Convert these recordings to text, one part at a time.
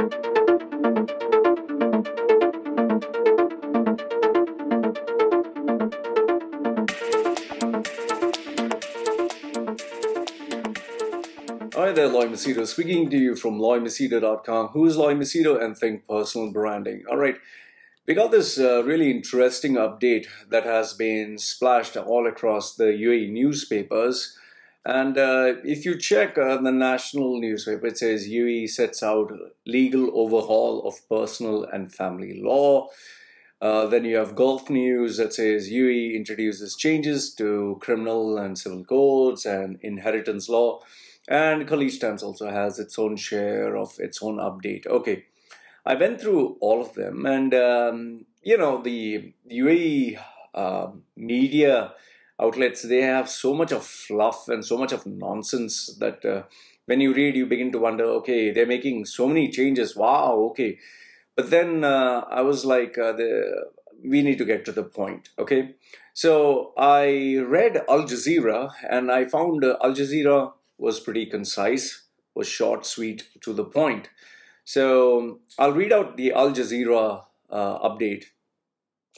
Hi there, Loy Machedo speaking to you from loymachedo.com. Who's Loy Machedo and Think Personal Branding. All right, we got this really interesting update that has been splashed all across the UAE newspapers. And if you check the national newspaper, it says UAE sets out legal overhaul of personal and family law. Then you have Gulf News that says UAE introduces changes to criminal and civil codes and inheritance law. And KHALEEJ Times also has its own share of its own update. Okay, I went through all of them, and you know, the UAE media outlets, they have so much of fluff and so much of nonsense that when you read, you begin to wonder, okay, they're making so many changes. Wow, okay. But then I was like, we need to get to the point, okay? So I read Al Jazeera, and I found Al Jazeera was pretty concise, was short, sweet, to the point. So I'll read out the Al Jazeera update,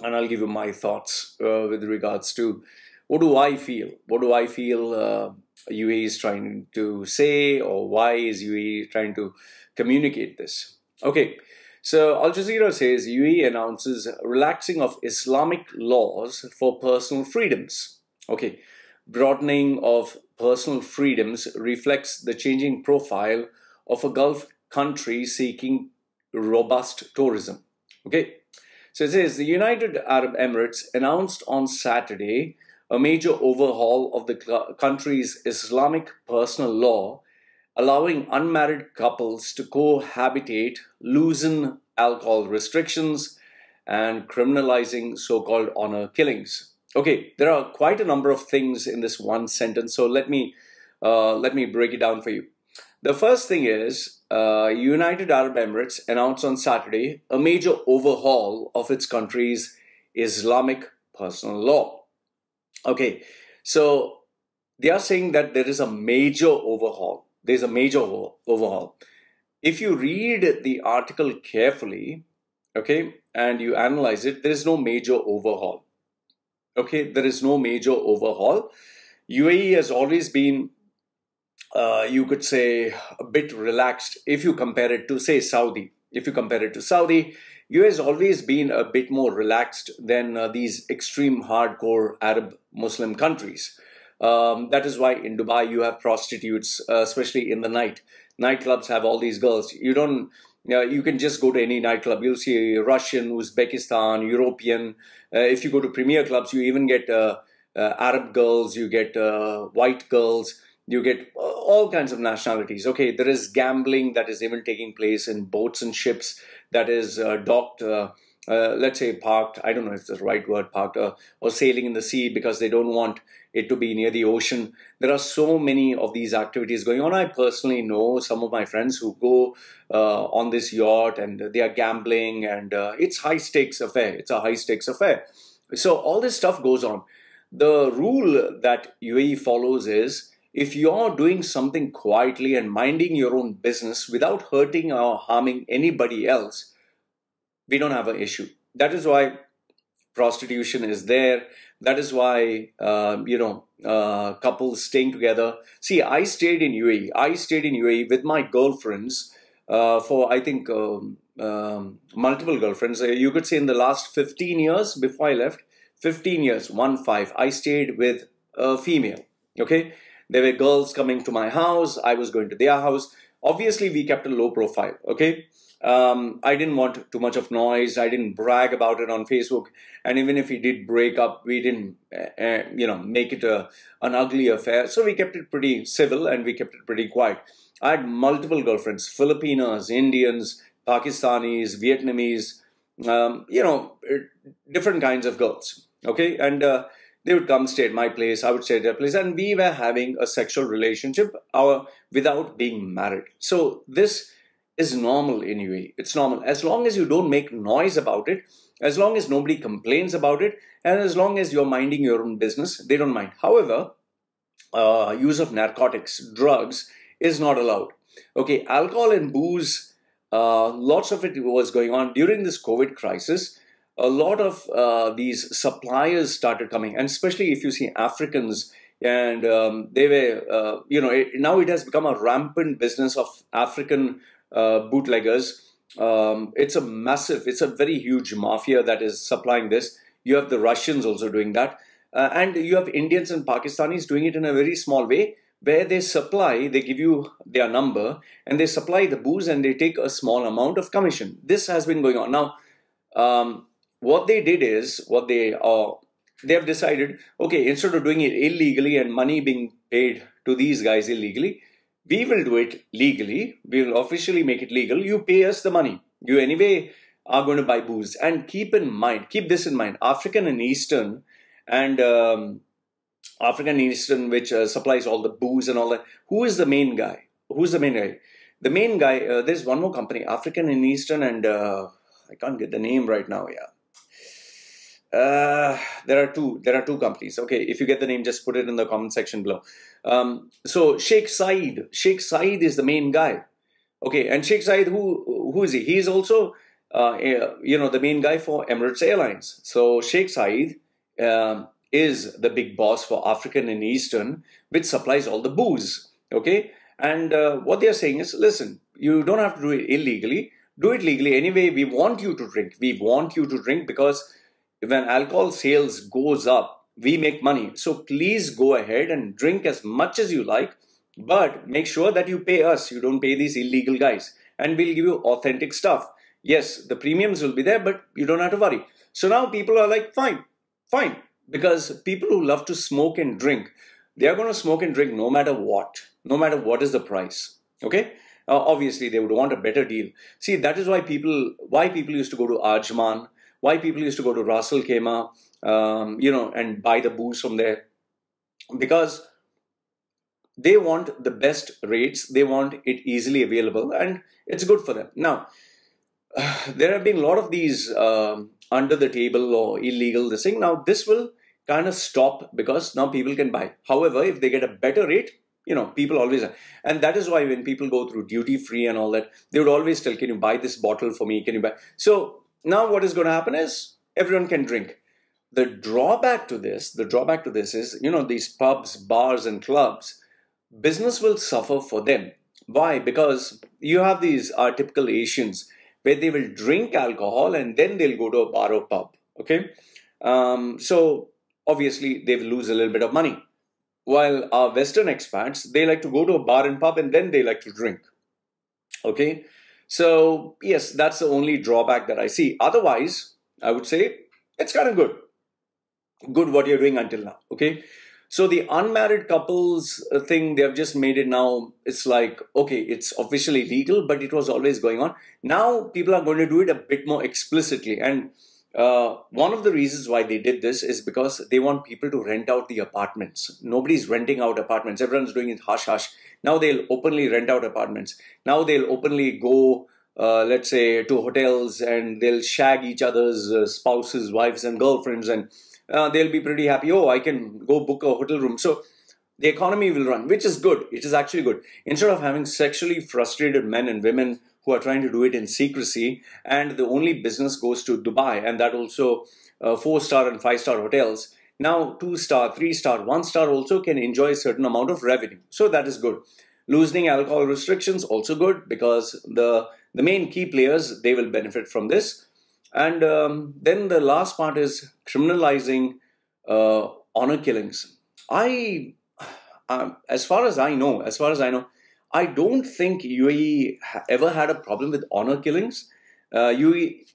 and I'll give you my thoughts with regards to what do I feel? What do I feel UAE is trying to say, or why is UAE trying to communicate this? Okay, so Al Jazeera says UAE announces relaxing of Islamic laws for personal freedoms. Okay, broadening of personal freedoms reflects the changing profile of a Gulf country seeking robust tourism. Okay, so it says the United Arab Emirates announced on Saturday a major overhaul of the country's Islamic personal law, allowing unmarried couples to cohabitate, loosen alcohol restrictions, and criminalizing so-called honor killings. Okay, there are quite a number of things in this one sentence, so let me break it down for you. The first thing is United Arab Emirates announced on Saturday a major overhaul of its country's Islamic personal law. Okay, so they are saying that there is a major overhaul. There's a major overhaul. If you read the article carefully, okay, and you analyze it, there is no major overhaul. Okay, there is no major overhaul. UAE has always been, you could say, a bit relaxed if you compare it to, say, Saudi. If you compare it to Saudi, UAE has always been a bit more relaxed than these extreme hardcore Arab Muslim countries. That is why in Dubai you have prostitutes, especially in the night. Nightclubs have all these girls. You can just go to any nightclub. You'll see Russian, Uzbekistan, European. If you go to premier clubs, you even get Arab girls, you get white girls, you get all kinds of nationalities. Okay, there is gambling that is even taking place in boats and ships that is docked, let's say parked, I don't know if it's the right word, parked, or sailing in the sea because they don't want it to be near the ocean. There are so many of these activities going on. I personally know some of my friends who go on this yacht and they are gambling, and it's high stakes affair. It's a high stakes affair. So all this stuff goes on. The rule that UAE follows is if you're doing something quietly and minding your own business without hurting or harming anybody else, we don't have an issue. That is why prostitution is there. That is why, couples staying together. See, I stayed in UAE. I stayed in UAE with my girlfriends for, I think, multiple girlfriends. You could say in the last 15 years before I left, 15 years, 1-5, I stayed with a female, okay? There were girls coming to my house. I was going to their house. Obviously, we kept a low profile, okay? I didn't want too much of noise. I didn't brag about it on Facebook. And even if we did break up, we didn't, make it an ugly affair. So we kept it pretty civil and we kept it pretty quiet. I had multiple girlfriends, Filipinos, Indians, Pakistanis, Vietnamese, different kinds of girls, okay? And they would come stay at my place, I would stay at their place, and we were having a sexual relationship without being married. So this is normal in UAE. It's normal. As long as you don't make noise about it, as long as nobody complains about it, and as long as you're minding your own business, they don't mind. However, use of narcotics, drugs is not allowed. Okay, alcohol and booze lots of it was going on during this COVID crisis. A lot of these suppliers started coming, and especially if you see Africans, and they were, now it has become a rampant business of African bootleggers. It's a very huge mafia that is supplying this. You have the Russians also doing that. And you have Indians and Pakistanis doing it in a very small way, where they give you their number, and they supply the booze, and they take a small amount of commission. This has been going on. Now, what they did is, they have decided, okay, instead of doing it illegally and money being paid to these guys illegally, we will do it legally. We will officially make it legal. You pay us the money. You anyway are going to buy booze. And keep this in mind, African and Eastern, which supplies all the booze and all that. Who is the main guy? Who's the main guy? The main guy, there's one more company, African and Eastern, and I can't get the name right now. There are two companies. Okay, if you get the name, just put it in the comment section below. So Sheikh Said is the main guy. Okay, and Sheikh Said, who is he? He is also the main guy for Emirates Airlines. So Sheikh Said is the big boss for African and Eastern, which supplies all the booze. Okay, and what they are saying is, listen, you don't have to do it illegally. Do it legally. Anyway, we want you to drink. We want you to drink because when alcohol sales goes up, we make money. So please go ahead and drink as much as you like, but make sure that you pay us. You don't pay these illegal guys, and we'll give you authentic stuff. Yes, the premiums will be there, but you don't have to worry. So now people are like, fine. Because people who love to smoke and drink, they are going to smoke and drink no matter what is the price. Okay? Obviously, they would want a better deal. See, that is why people used to go to Ajman, why people used to go to Ras Al Khaimah, and buy the booze from there. Because they want the best rates, they want it easily available, and it's good for them. Now, there have been a lot of these under the table or illegal this thing. Now, this will kind of stop because now people can buy. However, if they get a better rate, people always are. And that is why when people go through duty free and all that, they would always tell, can you buy this bottle for me? Can you buy? So now what is going to happen is everyone can drink. The drawback to this is, these pubs, bars and clubs, business will suffer for them. Why? Because you have these typical Asians where they will drink alcohol and then they'll go to a bar or pub. Okay. So obviously they will lose a little bit of money. While our Western expats, they like to go to a bar and pub and then they like to drink. Okay. So yes, that's the only drawback that I see. Otherwise, I would say it's kind of good. Good what you're doing until now. Okay. So the unmarried couples thing, they have just made it now. It's like, okay, it's officially legal, but it was always going on. Now people are going to do it a bit more explicitly. And one of the reasons why they did this is because they want people to rent out the apartments. Nobody's renting out apartments. Everyone's doing it hush-hush. Now they'll openly rent out apartments. Now they'll openly go, let's say, to hotels and they'll shag each other's spouses, wives and girlfriends, and they'll be pretty happy. Oh, I can go book a hotel room. So the economy will run, which is good. It is actually good. Instead of having sexually frustrated men and women who are trying to do it in secrecy, and the only business goes to Dubai, and that also 4-star and 5-star hotels. Now 2-star, 3-star, 1-star also can enjoy a certain amount of revenue. So that is good. Loosening alcohol restrictions, also good, because the main key players, they will benefit from this. And then the last part is criminalizing honor killings. As far as I know, I don't think UAE ever had a problem with honor killings. UAE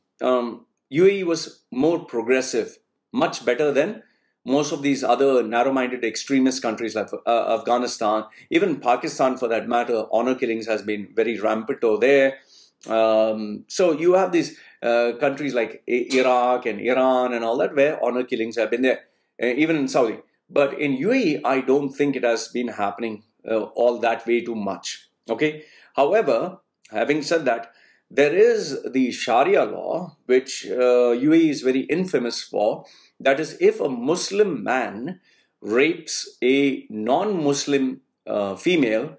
was more progressive, much better than most of these other narrow-minded extremist countries like Afghanistan, even Pakistan for that matter. Honor killings has been very rampant over there. So you have these countries like Iraq and Iran and all that where honor killings have been there, even in Saudi. But in UAE, I don't think it has been happening all that way too much. Okay. However, having said that, there is the Sharia law, which UAE is very infamous for. That is, if a Muslim man rapes a non-Muslim female,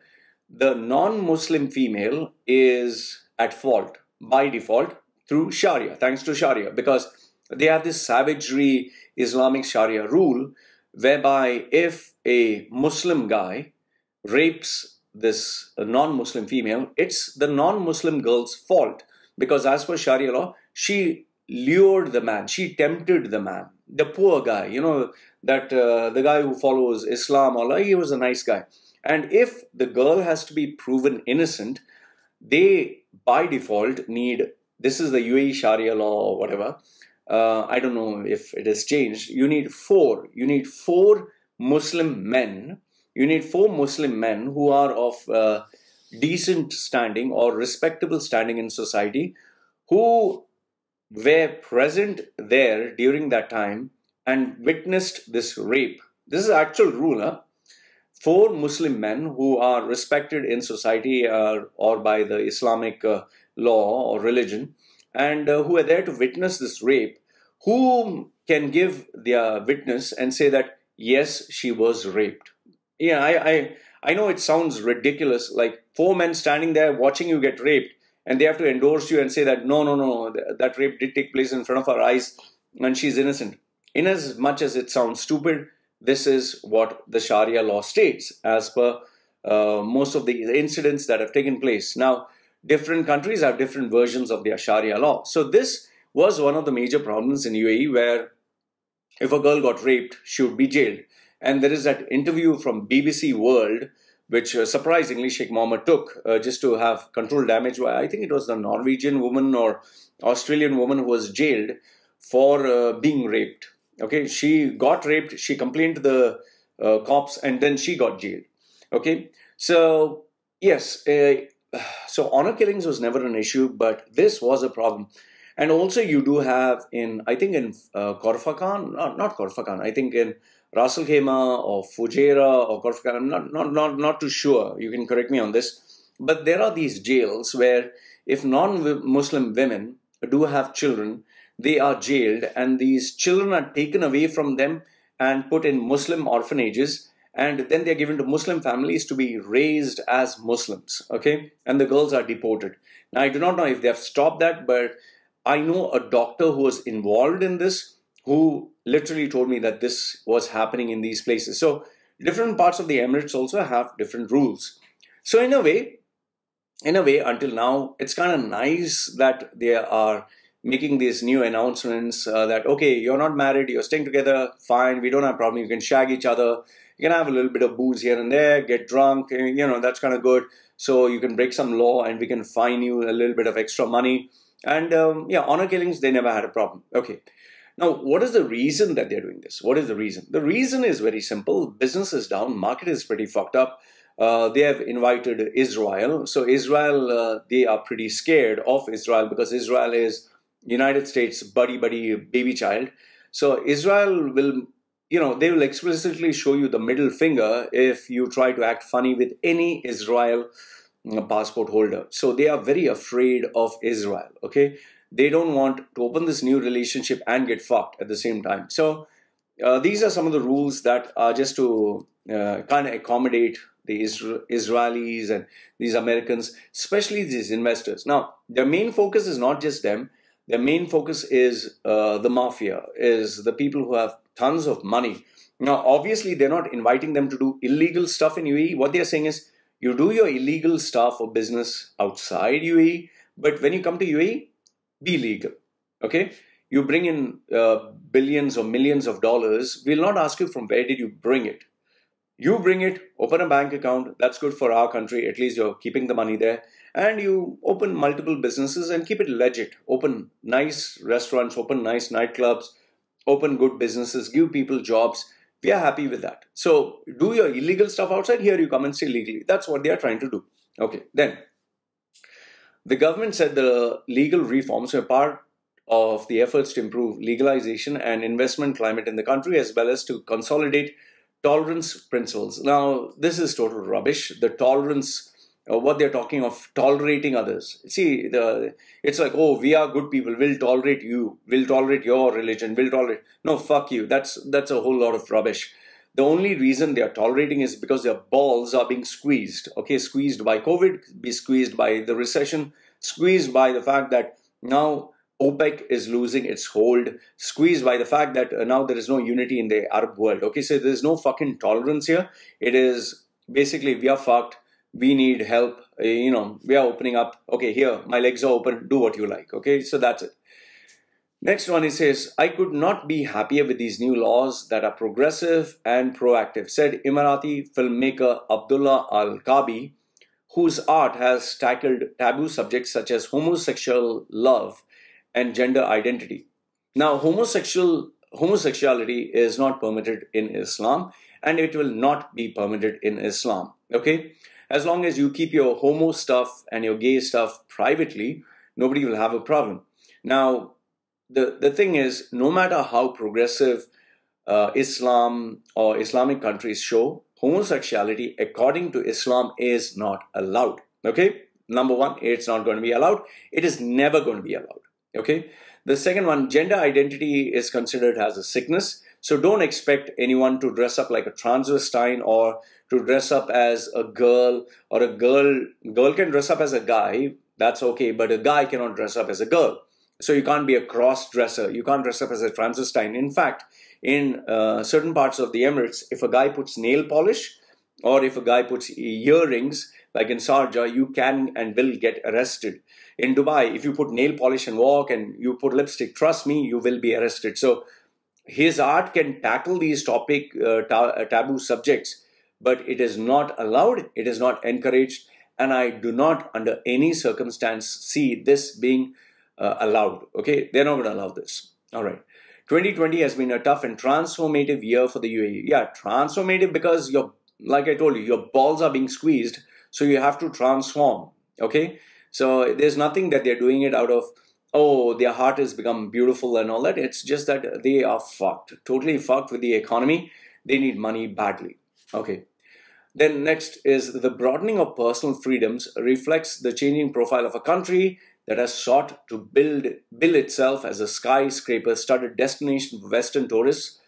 the non-Muslim female is at fault by default through Sharia, thanks to Sharia, because they have this savagery Islamic Sharia rule whereby if a Muslim guy rapes this non-Muslim female, it's the non-Muslim girl's fault, because as per Sharia law, she lured the man, she tempted the man, the poor guy, you know, that the guy who follows Islam, Allah, he was a nice guy. And if the girl has to be proven innocent, they by default need, this is the UAE Sharia law or whatever, I don't know if it has changed, you need four Muslim men, who are of decent standing or respectable standing in society, who were present there during that time and witnessed this rape. This is actual rule, huh? 4 Muslim men who are respected in society or by the Islamic law or religion, and who are there to witness this rape, who can give their witness and say that, yes, she was raped. Yeah, I know it sounds ridiculous, like 4 men standing there watching you get raped, and they have to endorse you and say that, no, that rape did take place in front of our eyes and she's innocent. In as much as it sounds stupid, this is what the Sharia law states as per most of the incidents that have taken place. Now, different countries have different versions of their Sharia law. So this was one of the major problems in UAE, where if a girl got raped, she would be jailed. And there is that interview from BBC World, which surprisingly Sheikh Mohammed took just to have control damage. I think it was the Norwegian woman or Australian woman who was jailed for being raped. Okay, she got raped, she complained to the cops, and then she got jailed. Okay, so yes, so honor killings was never an issue, but this was a problem. And also you do have in, I think in Korfakan, not Korfakan, I think in Ras Al Khaimah or Fujairah or Korfakan, I'm not too sure, you can correct me on this, but there are these jails where if non-Muslim women do have children, they are jailed, and these children are taken away from them and put in Muslim orphanages, and then they're given to Muslim families to be raised as Muslims, okay? And the girls are deported. Now, I do not know if they have stopped that, but I know a doctor who was involved in this, who literally told me that this was happening in these places. So, different parts of the Emirates also have different rules. So, in a way, until now, it's kind of nice that they are making these new announcements that, okay, you're not married, you're staying together, fine, we don't have a problem, you can shag each other, you can have a little bit of booze here and there, get drunk, you know, that's kind of good. So you can break some law and we can fine you a little bit of extra money. And yeah, honor killings, they never had a problem. Okay. Now, what is the reason that they're doing this? What is the reason? The reason is very simple. Business is down, market is pretty fucked up. They have invited Israel. So Israel, they are pretty scared of Israel because Israel is United States buddy baby child. So Israel will, you know, they will explicitly show you the middle finger if you try to act funny with any Israel passport holder. So they are very afraid of Israel, okay? They don't want to open this new relationship and get fucked at the same time. So these are some of the rules that are just to kind of accommodate the Israelis and these Americans, especially these investors. Now, their main focus is not just them. Their main focus is the mafia, is the people who have tons of money. Now, obviously, they're not inviting them to do illegal stuff in UAE. What they're saying is, you do your illegal stuff or business outside UAE, but when you come to UAE, be legal, okay? You bring in billions or millions of dollars. We'll not ask you from where did you bring it. You bring it, open a bank account. That's good for our country. At least you're keeping the money there. And you open multiple businesses and keep it legit. Open nice restaurants, open nice nightclubs, open good businesses, give people jobs. We are happy with that. So do your illegal stuff outside. Here you come and stay legally. That's what they are trying to do. Okay, then the government said the legal reforms were part of the efforts to improve legalization and investment climate in the country, as well as to consolidate tolerance principles. Now, this is total rubbish. The tolerance, what they're talking of, tolerating others. See, it's like, oh, we are good people. We'll tolerate you. We'll tolerate your religion. We'll tolerate. No, fuck you. That's a whole lot of rubbish. The only reason they are tolerating is because their balls are being squeezed. Okay, squeezed by COVID, be squeezed by the recession. squeezed by the fact that now OPEC is losing its hold, squeezed by the fact that now there is no unity in the Arab world. Okay, so there's no fucking tolerance here. It is basically, we are fucked. We need help. We are opening up. Okay, here, my legs are open. Do what you like. Okay, so that's it. Next one, he says, I could not be happier with these new laws that are progressive and proactive, said Emirati filmmaker Abdullah Al-Kabi, whose art has tackled taboo subjects such as homosexual love and gender identity. Now, homosexuality is not permitted in Islam, and it will not be permitted in Islam. Okay? As long as you keep your homo stuff and your gay stuff privately, nobody will have a problem. Now, the thing is, no matter how progressive Islam or Islamic countries show, homosexuality according to Islam is not allowed. Okay? Number one, it's not going to be allowed. It is never going to be allowed. Okay? The second one, gender identity is considered as a sickness. So don't expect anyone to dress up like a transvestite or to dress up as a girl, or a girl can dress up as a guy. That's okay. But a guy cannot dress up as a girl. So you can't be a cross-dresser. You can't dress up as a transvestite. In fact, in certain parts of the Emirates, if a guy puts nail polish or if a guy puts earrings, like in Sharjah, you can and will get arrested. In Dubai, if you put nail polish and walk and you put lipstick, trust me, you will be arrested. So his art can tackle these taboo subjects, but it is not allowed, it is not encouraged, and I do not under any circumstance see this being allowed. Okay, they're not going to allow this. All right. 2020 has been a tough and transformative year for the UAE. Yeah, transformative because like I told you, your balls are being squeezed, so you have to transform. Okay, so there's nothing that they're doing it out of, oh, their heart has become beautiful and all that. It's just that they are fucked, totally fucked with the economy. They need money badly. Okay. Then next is the broadening of personal freedoms reflects the changing profile of a country that has sought to build itself as a skyscraper-studded destination for Western tourists.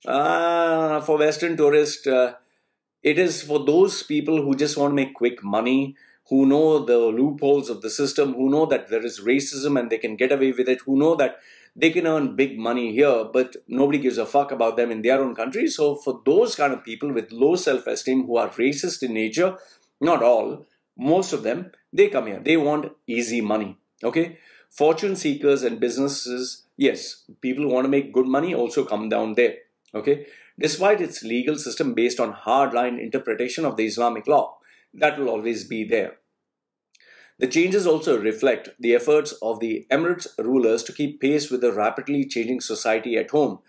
For Western tourists, it is for those people who just want to make quick money, who know the loopholes of the system, who know that there is racism and they can get away with it, who know that they can earn big money here, but nobody gives a fuck about them in their own country. So for those kind of people with low self-esteem who are racist in nature, not all, most of them, they come here. They want easy money. Okay, fortune seekers and businesses, yes, people who want to make good money also come down there. Okay, despite its legal system based on hardline interpretation of the Islamic law, that will always be there. The changes also reflect the efforts of the Emirates rulers to keep pace with the rapidly changing society at home.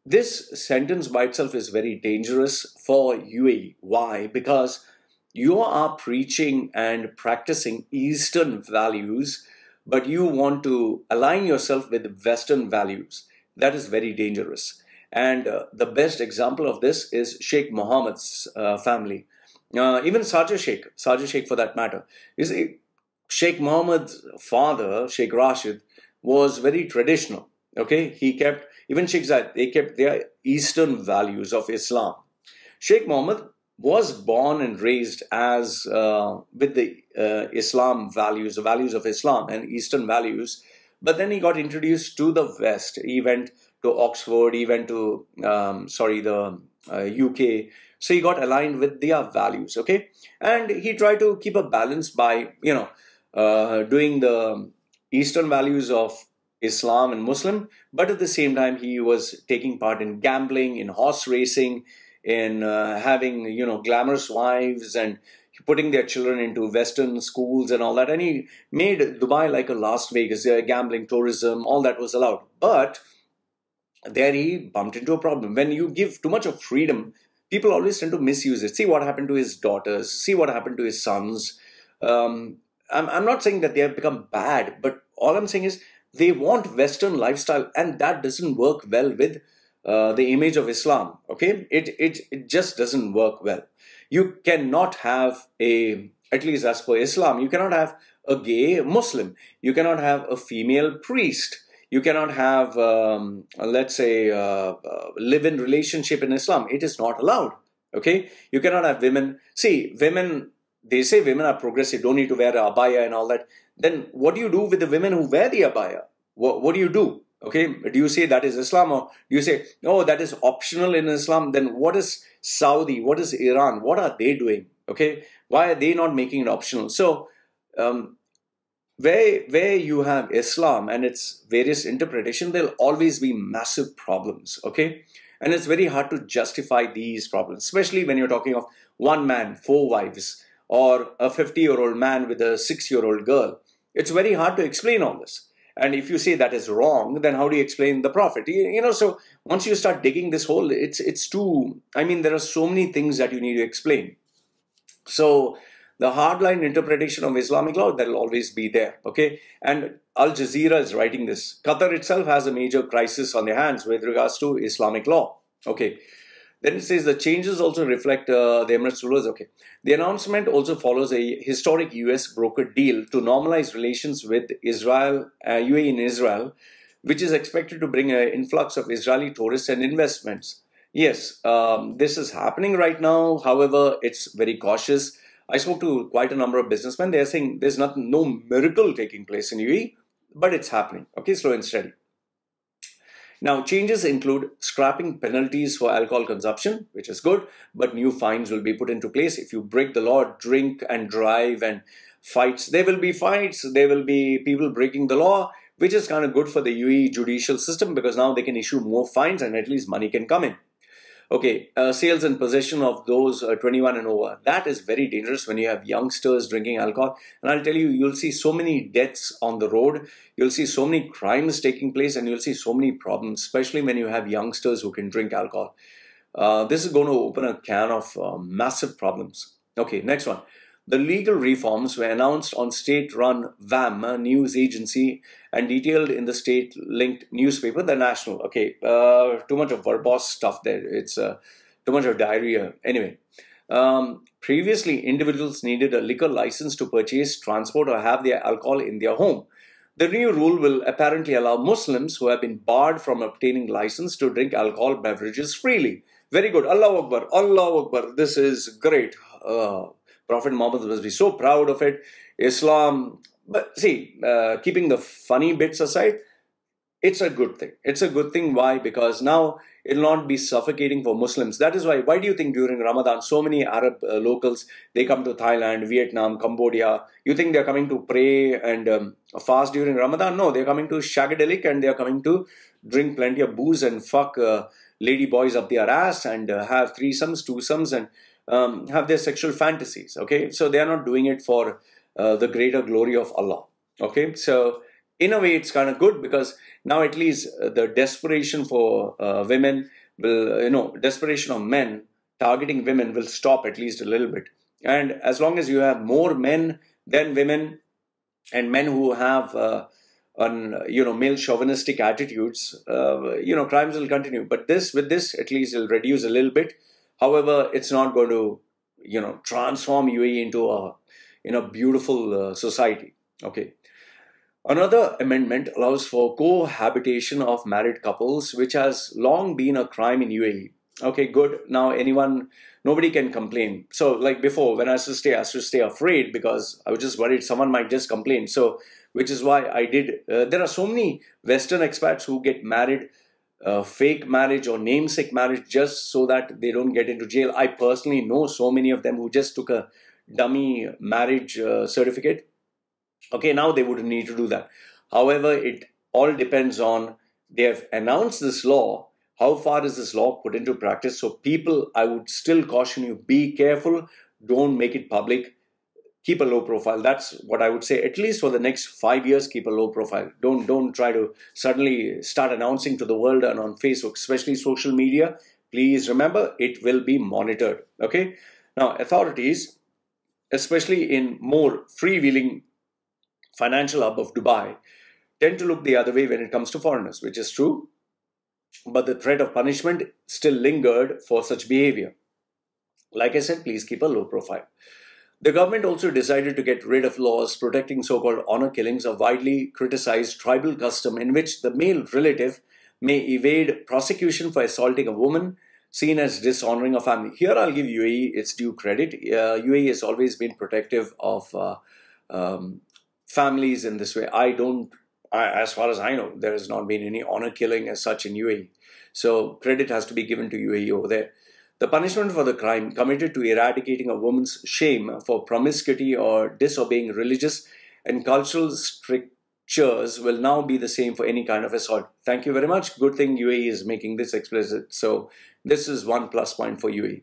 This sentence by itself is very dangerous for UAE. Why? Because you are preaching and practicing Eastern values, but you want to align yourself with Western values. That is very dangerous. And the best example of this is Sheikh Mohammed's family. Even Sharjah Sheikh for that matter. You see, Sheikh Mohammed's father, Sheikh Rashid, was very traditional. Okay, he kept, even Sheikh Zayed, they kept their Eastern values of Islam. Sheikh Mohammed was born and raised as with the Islam values, the values of Islam and Eastern values, but then he got introduced to the West. He went to Oxford, he went to, the UK. So he got aligned with their values, okay? And he tried to keep a balance by, doing the Eastern values of Islam and Muslim, but at the same time, he was taking part in gambling, in horse racing, in having, glamorous wives and putting their children into Western schools and all that. And he made Dubai like a Las Vegas, gambling, tourism, all that was allowed. But there he bumped into a problem. When you give too much of freedom, people always tend to misuse it. See what happened to his daughters. See what happened to his sons. I'm not saying that they have become bad, but all I'm saying is they want Western lifestyle, and that doesn't work well with the image of Islam. Okay, it just doesn't work well. You cannot have at least as per Islam, you cannot have a gay Muslim. You cannot have a female priest. You cannot have, let's say, live-in relationship in Islam. It is not allowed. Okay, you cannot have women. See, women they say women are progressive, don't need to wear a abaya and all that. Then what do you do with the women who wear the abaya? What do you do? Okay, do you say that is Islam, or do you say, oh, that is optional in Islam? Then what is Saudi? What is Iran? What are they doing? Okay, why are they not making it optional? So where you have Islam and its various interpretation, there'll always be massive problems. Okay, and it's very hard to justify these problems, especially when you're talking of one man, 4 wives, or a 50-year-old man with a 6-year-old girl. It's very hard to explain all this. And if you say that is wrong, then how do you explain the Prophet? So once you start digging this hole, it's too, there are so many things that you need to explain. So the hardline interpretation of Islamic law, that will always be there, okay? And Al Jazeera is writing this. Qatar itself has a major crisis on their hands with regards to Islamic law, okay? Then it says the changes also reflect the Emirates rulers. Okay, the announcement also follows a historic US brokered deal to normalize relations with Israel, UAE and Israel, which is expected to bring an influx of Israeli tourists and investments. Yes, this is happening right now. However, it's very cautious. I spoke to quite a number of businessmen. They're saying there's no miracle taking place in UAE, but it's happening. Okay, slow and steady. Now, changes include scrapping penalties for alcohol consumption, which is good, but new fines will be put into place. If you break the law, drink and drive and fights, there will be fights, there will be people breaking the law, which is kind of good for the UAE judicial system because now they can issue more fines and at least money can come in. Okay, sales and possession of those 21 and over. That is very dangerous when you have youngsters drinking alcohol. And I'll tell you, you'll see so many deaths on the road. You'll see so many crimes taking place and you'll see so many problems, especially when you have youngsters who can drink alcohol. This is going to open a can of massive problems. Okay, next one. The legal reforms were announced on state-run VAM, a news agency, and detailed in the state-linked newspaper, The National. Okay, too much of verbose stuff there. It's too much of diarrhea. Anyway, previously, individuals needed a liquor license to purchase, transport, or have their alcohol in their home. The new rule will apparently allow Muslims who have been barred from obtaining license to drink alcohol beverages freely. Very good. Allahu Akbar. Allahu Akbar. This is great. Prophet Muhammad must be so proud of it. Islam, but see, keeping the funny bits aside, it's a good thing. It's a good thing. Why? Because now it will not be suffocating for Muslims. That is why do you think during Ramadan, so many Arab locals, they come to Thailand, Vietnam, Cambodia. You think they're coming to pray and fast during Ramadan? No, they're coming to shagadelic and they're coming to drink plenty of booze and fuck lady boys up their ass and have threesomes, twosomes and have their sexual fantasies. Okay, so they are not doing it for the greater glory of Allah. Okay, so in a way it's kind of good because now at least the desperation for women will, desperation of men targeting women will stop at least a little bit. And as long as you have more men than women and men who have male chauvinistic attitudes, crimes will continue. But with this at least it'll reduce a little bit. However, it's not going to, transform UAE into a beautiful society. Okay. Another amendment allows for cohabitation of married couples, which has long been a crime in UAE. Okay, good. Now nobody can complain. So like before, when I used to stay afraid because I was just worried someone might just complain. So, which is why I did. There are so many Western expats who get married fake marriage or namesake marriage just so that they don't get into jail. I personally know so many of them who just took a dummy marriage certificate. Okay, now they wouldn't need to do that. However, it all depends on, they have announced this law. How far is this law put into practice? So people, I would still caution you, be careful. Don't make it public. Keep a low profile. That's what I would say. At least for the next 5 years, keep a low profile. Don't try to suddenly start announcing to the world and on Facebook, especially social media. Please remember, it will be monitored. Okay. Now, authorities, especially in more freewheeling financial hub of Dubai, tend to look the other way when it comes to foreigners, which is true. But the threat of punishment still lingered for such behavior. Like I said, please keep a low profile. The government also decided to get rid of laws protecting so-called honor killings, a widely criticized tribal custom in which the male relative may evade prosecution for assaulting a woman, seen as dishonoring a family. Here I'll give UAE its due credit. UAE has always been protective of families in this way. As far as I know, there has not been any honor killing as such in UAE. So credit has to be given to UAE over there. The punishment for the crime committed to eradicating a woman's shame for promiscuity or disobeying religious and cultural strictures will now be the same for any kind of assault. Thank you very much. Good thing UAE is making this explicit. So this is one plus point for UAE.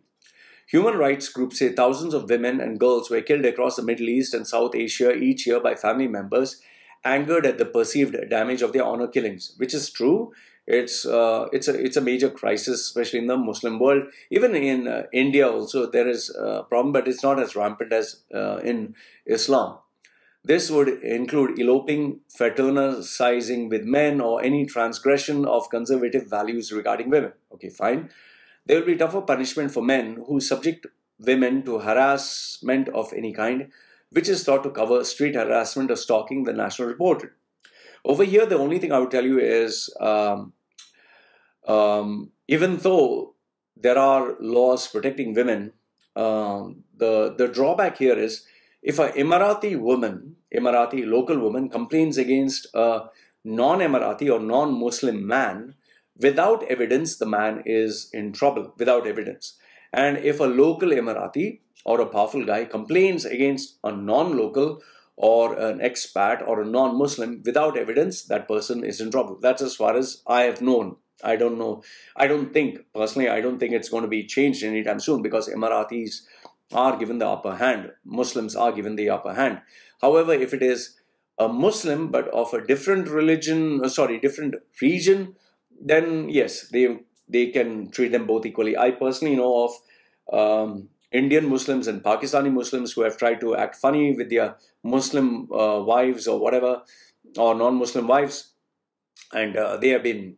Human rights groups say thousands of women and girls were killed across the Middle East and South Asia each year by family members angered at the perceived damage of their honor killings, which is true. It's a major crisis, especially in the Muslim world. Even in India also there is a problem, but it's not as rampant as in Islam. This would include eloping, fraternizing with men, or any transgression of conservative values regarding women. Okay, fine. There will be tougher punishment for men who subject women to harassment of any kind, which is thought to cover street harassment or stalking, the National reported. Over here, the only thing I would tell you is, even though there are laws protecting women, the drawback here is, if an Emirati local woman complains against a non-Emirati or non-Muslim man, without evidence, the man is in trouble, without evidence. And if a local Emirati or a powerful guy complains against a non-local or an expat or a non-Muslim without evidence, that person is in trouble. That's as far as I have known. I don't know. Personally, I don't think it's going to be changed anytime soon, because Emiratis are given the upper hand. Muslims are given the upper hand. However, if it is a Muslim but of a different different region, then yes, they can treat them both equally. I personally know of Indian Muslims and Pakistani Muslims who have tried to act funny with their Muslim wives or whatever, or non-Muslim wives, and they have been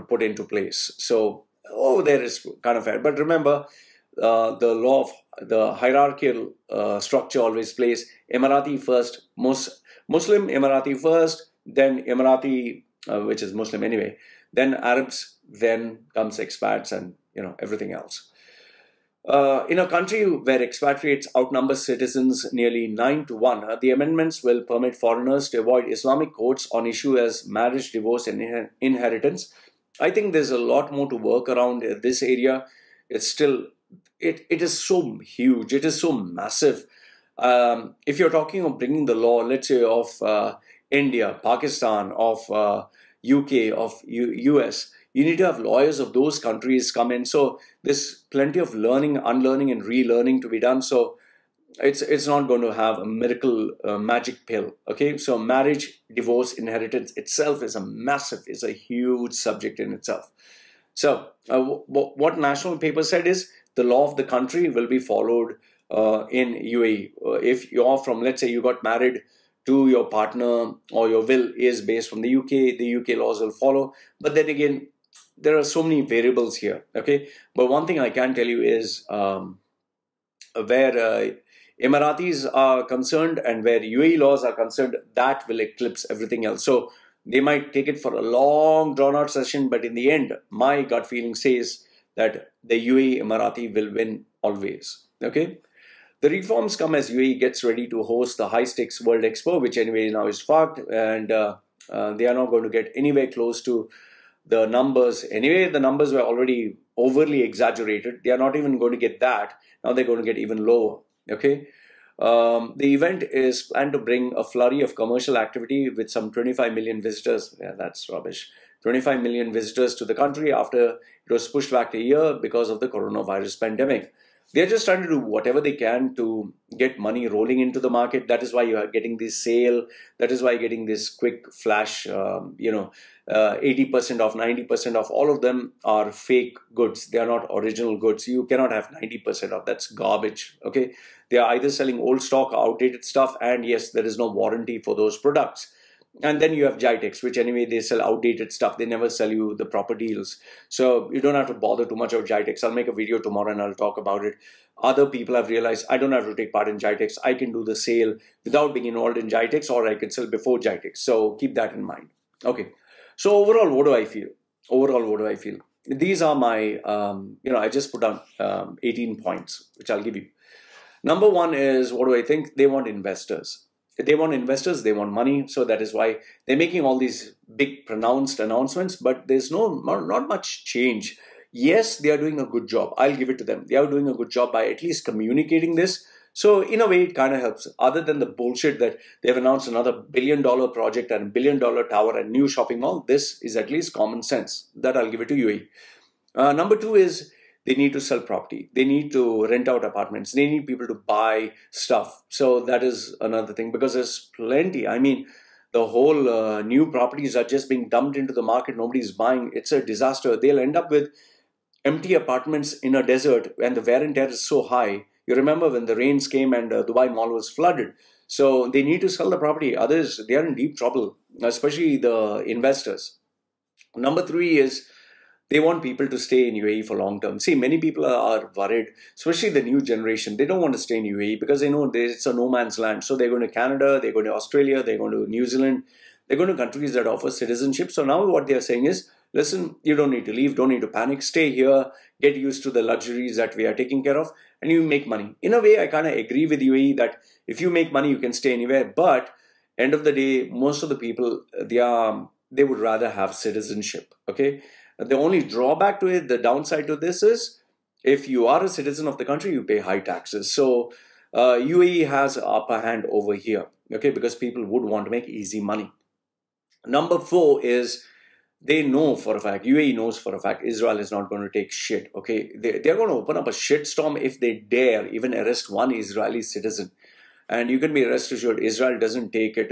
put into place. So there is kind of fair. But remember, the law of the hierarchical structure always plays Emirati first, Muslim Emirati first, then Emirati, which is Muslim anyway, then Arabs, then comes expats, and everything else. In a country where expatriates outnumber citizens nearly 9-to-1, the amendments will permit foreigners to avoid Islamic courts on issues as marriage, divorce, and inheritance. I think there's a lot more to work around this area. It's still, it is so huge, it is so massive. If you're talking of bringing the law, let's say of India, Pakistan, of UK, of US, you need to have lawyers of those countries come in. So there's plenty of learning, unlearning, and relearning to be done. So it's not going to have a miracle magic pill. Okay, so marriage, divorce, inheritance itself is a huge subject in itself. So what national paper said is the law of the country will be followed in UAE. If you're from, let's say you got married to your partner, or your will is based from the UK laws will follow. But then again, there are so many variables here, okay? But one thing I can tell you is where Emiratis are concerned and where UAE laws are concerned, that will eclipse everything else. So they might take it for a long drawn-out session, but in the end, my gut feeling says that the UAE Emirati will win always, okay? The reforms come as UAE gets ready to host the high-stakes World Expo, which anyway now is fucked, and they are not going to get anywhere close to the numbers. Anyway, the numbers were already overly exaggerated. They are not even going to get that. Now they're going to get even lower, okay? The event is planned to bring a flurry of commercial activity with some 25 million visitors. Yeah, that's rubbish. 25 million visitors to the country after it was pushed back a year because of the coronavirus pandemic. They're just trying to do whatever they can to get money rolling into the market. That is why you are getting this sale. That is why you're getting this quick flash, 80% off, 90% off. All of them are fake goods. They are not original goods. You cannot have 90% off. That's garbage, okay? They are either selling old stock or outdated stuff, and yes, there is no warranty for those products. And then you have Jitex, which anyway, they sell outdated stuff. They never sell you the proper deals. So you don't have to bother too much of Jitex. I'll make a video tomorrow and I'll talk about it. Other people have realized I don't have to take part in Jitex. I can do the sale without being involved in Jitex, or I can sell before Jitex. So keep that in mind. Okay. So overall, what do I feel? these are my, I just put down 18 points, which I'll give you. Number one is, what do I think? They want investors. They want investors, they want money. So that is why they're making all these big pronounced announcements, but there's not much change. Yes, they are doing a good job. I'll give it to them. They are doing a good job by at least communicating this. So in a way, it kind of helps. Other than the bullshit that they've announced another $1 billion project and $1 billion tower and new shopping mall, this is at least common sense. That I'll give it to UAE. Number two is, they need to sell property. They need to rent out apartments. They need people to buy stuff. So that is another thing, because there's plenty. I mean, the whole new properties are just being dumped into the market. Nobody's buying. It's a disaster. They'll end up with empty apartments in a desert, and the wear and tear is so high. You remember when the rains came and Dubai Mall was flooded. So they need to sell the property. Others, they are in deep trouble, especially the investors. Number three is, they want people to stay in UAE for long term. See, many people are worried, especially the new generation. They don't want to stay in UAE because they know it's a no man's land. So they're going to Canada, they're going to Australia, they're going to New Zealand. They're going to countries that offer citizenship. So now what they're saying is, listen, you don't need to leave, don't need to panic, stay here, get used to the luxuries that we are taking care of, and you make money. In a way, I kind of agree with UAE that if you make money, you can stay anywhere. But end of the day, most of the people, they would rather have citizenship, okay? The only drawback to it, the downside to this is, if you are a citizen of the country, you pay high taxes. So UAE has an upper hand over here, okay, because people would want to make easy money. Number four is, they know for a fact, UAE knows for a fact, Israel is not going to take shit, okay? They're going to open up a shitstorm if they dare even arrest one Israeli citizen. And you can be rest assured, Israel doesn't take it,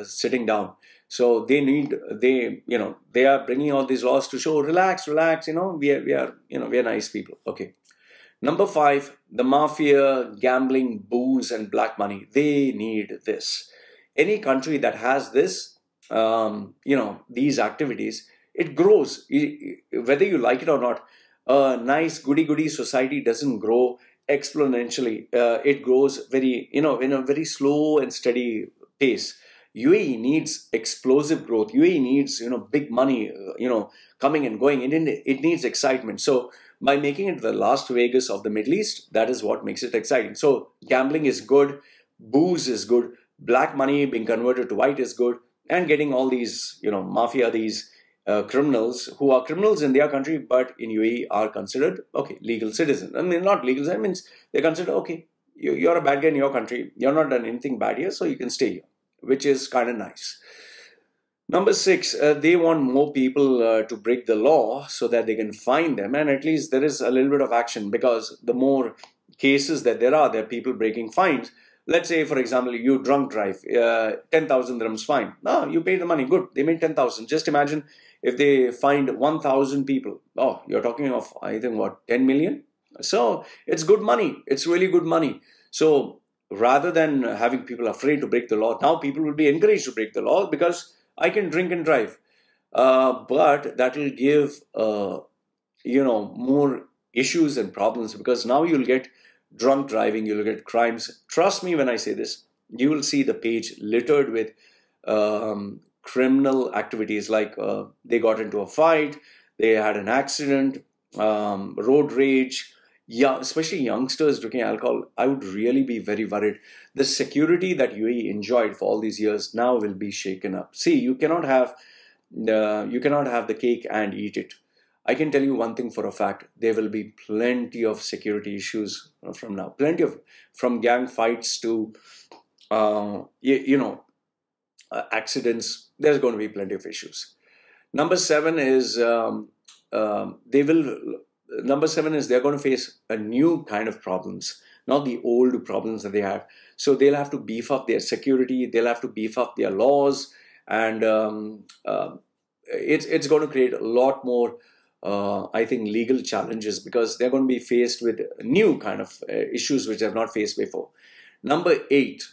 sitting down. So they are bringing all these laws to show, relax, we are nice people. Okay. Number five, the mafia, gambling, booze, and black money. They need this. Any country that has this, these activities, it grows. Whether you like it or not, a nice goody-goody society doesn't grow exponentially. It grows very, in a very slow and steady pace. UAE needs explosive growth. UAE needs, big money, coming and going. It needs excitement. So by making it the Las Vegas of the Middle East, that is what makes it exciting. So gambling is good, booze is good, black money being converted to white is good, and getting all these, mafia, these criminals who are criminals in their country, but in UAE are considered, okay, legal citizens. I mean, not legal, that means they're considered, okay, you're a bad guy in your country. You're not done anything bad here, so you can stay here, which is kind of nice. Number six, they want more people to break the law so that they can fine them, and at least there is a little bit of action, because the more cases that there are people breaking fines. Let's say, for example, you drunk drive, 10,000 dirhams fine. No, you pay the money, good, they made 10,000. Just imagine if they fined 1,000 people. Oh, you're talking of, I think, what, 10 million? So it's good money. It's really good money. So rather than having people afraid to break the law, now people will be encouraged to break the law, because I can drink and drive. But that will give, more issues and problems, because now you'll get drunk driving, you'll get crimes. Trust me when I say this, you will see the page littered with criminal activities, like they got into a fight, they had an accident, road rage, especially youngsters drinking alcohol. I would really be very worried. The security that UAE enjoyed for all these years now will be shaken up. See, you cannot have the cake and eat it. I can tell you one thing for a fact, there will be plenty of security issues from now. From gang fights to, accidents. There's going to be plenty of issues. Number seven is, they're going to face a new kind of problems, not the old problems that they have. So they'll have to beef up their security, they'll have to beef up their laws, and it's going to create a lot more, I think, legal challenges, because they're going to be faced with new kind of issues which they have not faced before. Number eight,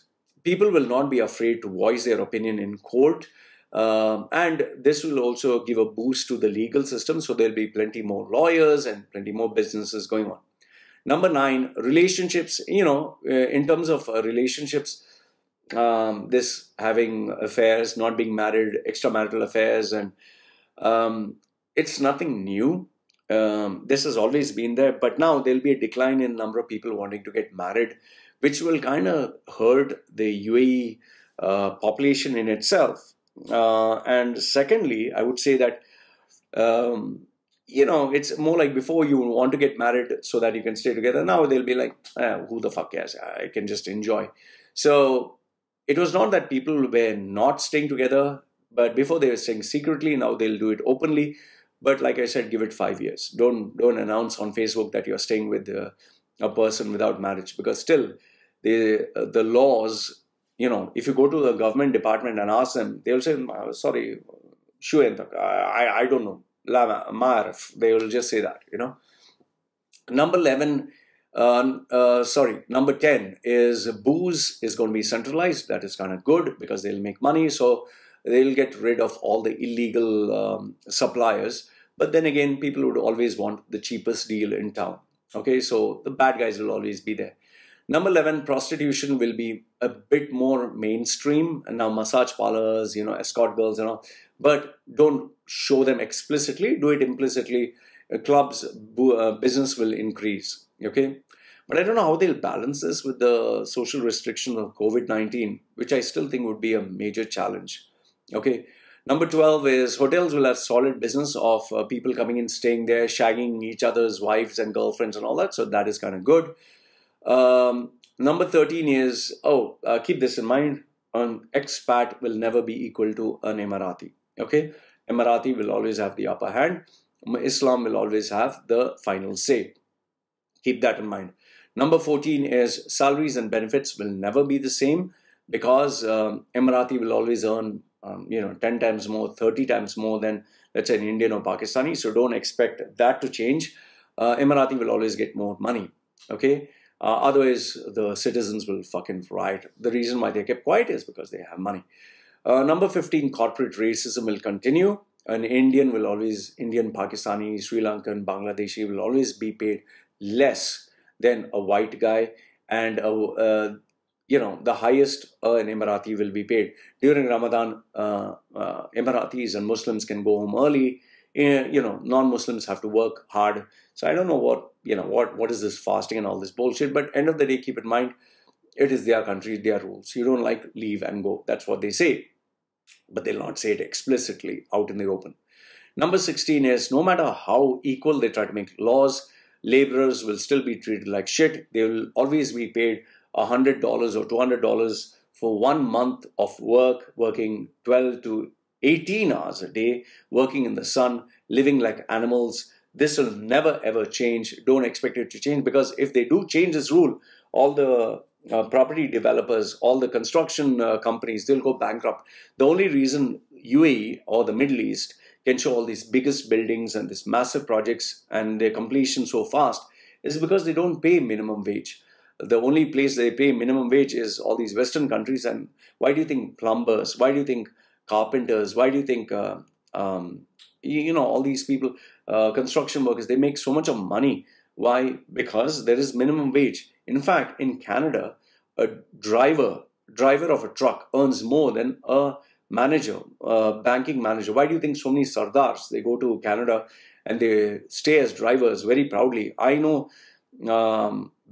people will not be afraid to voice their opinion in court. And this will also give a boost to the legal system, so there'll be plenty more lawyers and plenty more businesses going on. Number nine, relationships. In terms of relationships, this having affairs, not being married, extramarital affairs, and it's nothing new. This has always been there, but now there'll be a decline in number of people wanting to get married, which will kind of hurt the UAE population in itself. And secondly, I would say that it's more like before you want to get married so that you can stay together. Now they'll be like, who the fuck cares? I can just enjoy. So it was not that people were not staying together, but before they were staying secretly. Now they'll do it openly. But like I said, give it 5 years. Don't announce on Facebook that you're staying with a person without marriage, because still the laws, if you go to the government department and ask them, they'll say, sorry, I don't know. They will just say that, Number 11, number 10 is booze is going to be centralized. That is kind of good because they'll make money. So they'll get rid of all the illegal suppliers. But then again, people would always want the cheapest deal in town. Okay, so the bad guys will always be there. Number 11, prostitution will be a bit more mainstream. And now massage parlors, escort girls and all. But don't show them explicitly, do it implicitly. Clubs, business will increase. Okay, but I don't know how they'll balance this with the social restriction of COVID-19, which I still think would be a major challenge. Okay, number 12 is hotels will have solid business of people coming in, staying there, shagging each other's wives and girlfriends and all that. So that is kind of good. Number 13 is, keep this in mind, an expat will never be equal to an Emirati. Okay, Emirati will always have the upper hand. Islam will always have the final say. Keep that in mind. Number 14 is salaries and benefits will never be the same, because Emirati will always earn 10 times more, 30 times more than, let's say, an Indian or Pakistani. So don't expect that to change. Emirati will always get more money. Okay. Otherwise, the citizens will fucking riot. The reason why they kept quiet is because they have money. Number 15, corporate racism will continue. An Indian, Pakistani, Sri Lankan, Bangladeshi will always be paid less than a white guy, and the highest an Emirati will be paid. During Ramadan, Emiratis and Muslims can go home early. Non-Muslims have to work hard. So I don't know what is this fasting and all this bullshit. But end of the day, keep in mind, it is their country, their rules. You don't like, leave and go. That's what they say. But they'll not say it explicitly out in the open. Number 16 is, no matter how equal they try to make laws, laborers will still be treated like shit. They will always be paid $100 or $200 for 1 month of work, working 12 to 18 hours a day, working in the sun, living like animals. This will never ever change. Don't expect it to change, because if they do change this rule, all the property developers, all the construction companies, they'll go bankrupt. The only reason UAE or the Middle East can show all these biggest buildings and these massive projects and their completion so fast is because they don't pay minimum wage. The only place they pay minimum wage is all these Western countries. And why do you think plumbers, why do you think carpenters, why do you think, all these people, construction workers, they make so much of money? Why? Because there is minimum wage. In fact, in Canada, a driver of a truck earns more than a manager, a banking manager. Why do you think so many sardars, they go to Canada and they stay as drivers very proudly? I know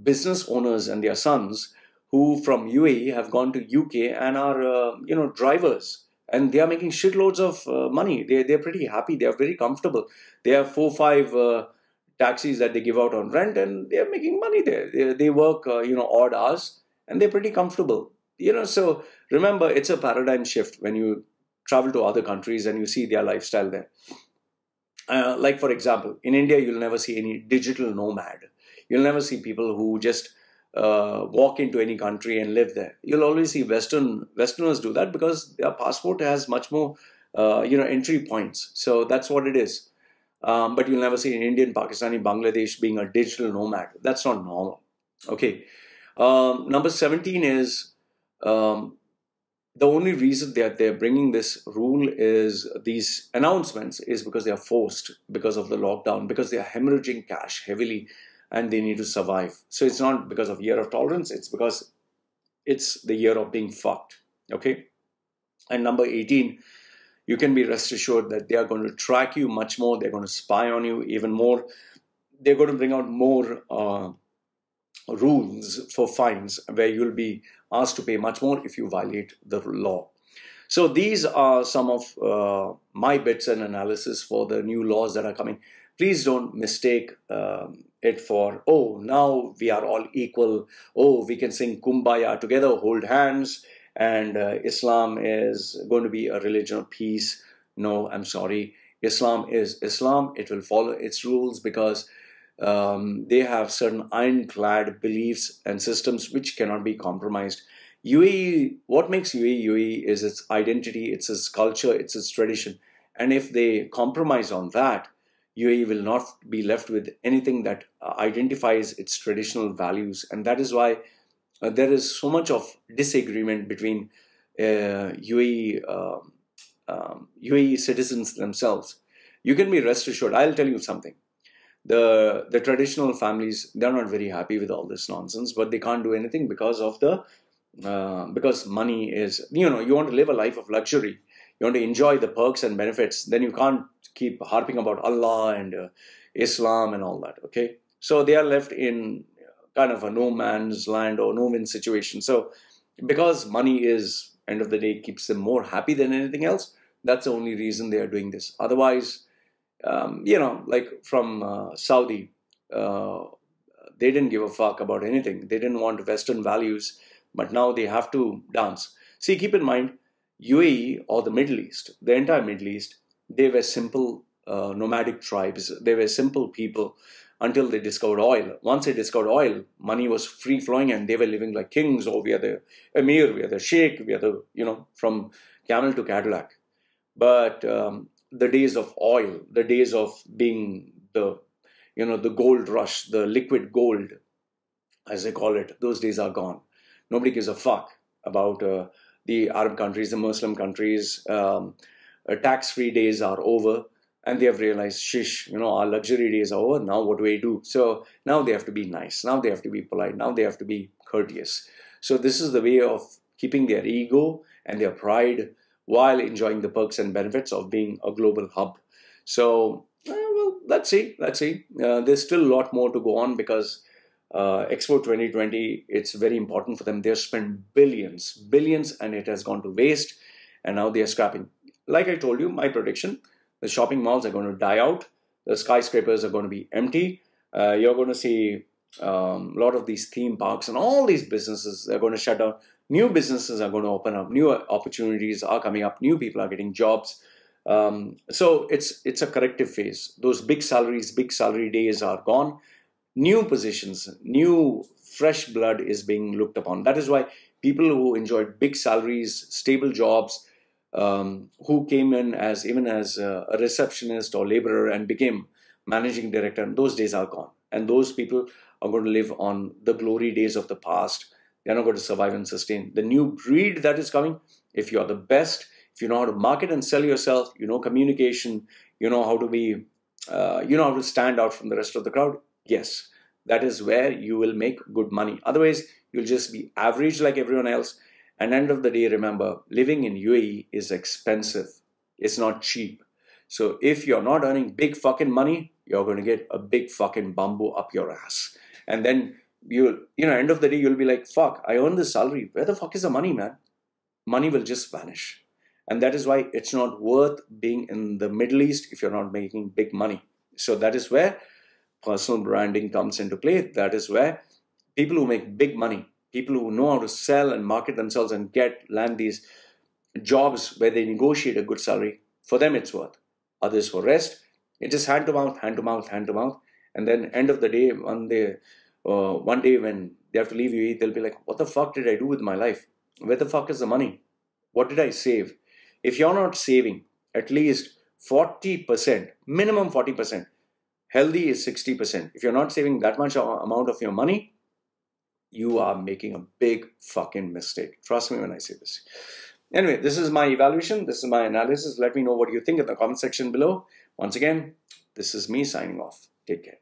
business owners and their sons who from UAE have gone to UK and are, drivers. And they are making shitloads of money. They're pretty happy. They are very comfortable. They have 4-5 taxis that they give out on rent, and they're making money there. They work, odd hours, and they're pretty comfortable. So remember, it's a paradigm shift when you travel to other countries and you see their lifestyle there. Like, for example, in India, you'll never see any digital nomad. You'll never see people who just walk into any country and live there. You'll always see Westerners do that because their passport has much more, entry points. So that's what it is. But you'll never see an Indian, Pakistani, Bangladesh being a digital nomad. That's not normal. Okay. Number 17 is the only reason that they're bringing this rule is these announcements is because they are forced because of the lockdown, because they are hemorrhaging cash heavily and they need to survive. So it's not because of year of tolerance. It's because it's the year of being fucked. Okay. And number 18 you can be rest assured that they are going to track you much more. They're going to spy on you even more. They're going to bring out more rules for fines where you'll be asked to pay much more if you violate the law. So these are some of my bits and analysis for the new laws that are coming. Please don't mistake it for, oh, now we are all equal. Oh, we can sing Kumbaya together, hold hands, and Islam is going to be a religion of peace. No, I'm sorry. Islam is Islam. It will follow its rules because they have certain ironclad beliefs and systems which cannot be compromised. UAE, what makes UAE UAE is its identity, it's its culture, it's its tradition. And if they compromise on that, UAE will not be left with anything that identifies its traditional values. And that is why there is so much of disagreement between UAE citizens themselves. You can be rest assured, I'll tell you something. The traditional families, they're not very happy with all this nonsense, but they can't do anything because of because money is, you want to live a life of luxury. You want to enjoy the perks and benefits. Then you can't keep harping about Allah and Islam and all that, okay? So they are left in kind of a no man's land or no win situation. So because money is, end of the day, keeps them more happy than anything else, that's the only reason they are doing this. Otherwise, like from Saudi, they didn't give a fuck about anything. They didn't want Western values, but now they have to dance. See, keep in mind, UAE or the Middle East, the entire Middle East, they were simple nomadic tribes. They were simple people until they discovered oil. Once they discovered oil, money was free flowing and they were living like kings. Oh, we are the emir, we are the sheikh, we are the, from camel to Cadillac. But the days of oil, the days of being the gold rush, the liquid gold, as they call it, those days are gone. Nobody gives a fuck about the Arab countries, the Muslim countries. Tax-free days are over, and they have realized, shish, our luxury days are over. Now what do we do? So now they have to be nice. Now they have to be polite. Now they have to be courteous. So this is the way of keeping their ego and their pride while enjoying the perks and benefits of being a global hub. So, well, let's see. There's still a lot more to go on because Expo 2020, it's very important for them. They've spent billions, and it has gone to waste, and now they are scrapping. Like I told you, my prediction, the shopping malls are going to die out. The skyscrapers are going to be empty. You're going to see a lot of these theme parks and all these businesses are going to shut down. New businesses are going to open up. New opportunities are coming up. New people are getting jobs. So it's a corrective phase. Those big salaries, big salary days are gone. New positions, new fresh blood is being looked upon. That is why people who enjoyed big salaries, stable jobs, who came in even as a receptionist or laborer and became managing director, those days are gone. And those people are going to live on the glory days of the past. They're not going to survive and sustain. The new breed that is coming, if you are the best, if you know how to market and sell yourself, communication, you know how to be, how to stand out from the rest of the crowd, yes, that is where you will make good money. Otherwise, you'll just be average like everyone else. And end of the day, remember, living in UAE is expensive. It's not cheap. So if you're not earning big fucking money, you're going to get a big fucking bamboo up your ass. And then end of the day, you'll be like, fuck, I earned this salary. Where the fuck is the money, man? Money will just vanish. And that is why it's not worth being in the Middle East if you're not making big money. So that is where personal branding comes into play. That is where people who make big money, people who know how to sell and market themselves and land these jobs where they negotiate a good salary, for them it's worth. Others for rest, it is hand to mouth, hand to mouth, hand to mouth. And then end of the day, one day when they have to leave UAE, they'll be like, what the fuck did I do with my life? Where the fuck is the money? What did I save? If you're not saving at least 40%, minimum 40%, healthy is 60%. If you're not saving that much amount of your money, you are making a big fucking mistake. Trust me when I say this. Anyway, this is my evaluation. This is my analysis. Let me know what you think in the comment section below. Once again, this is me signing off. Take care.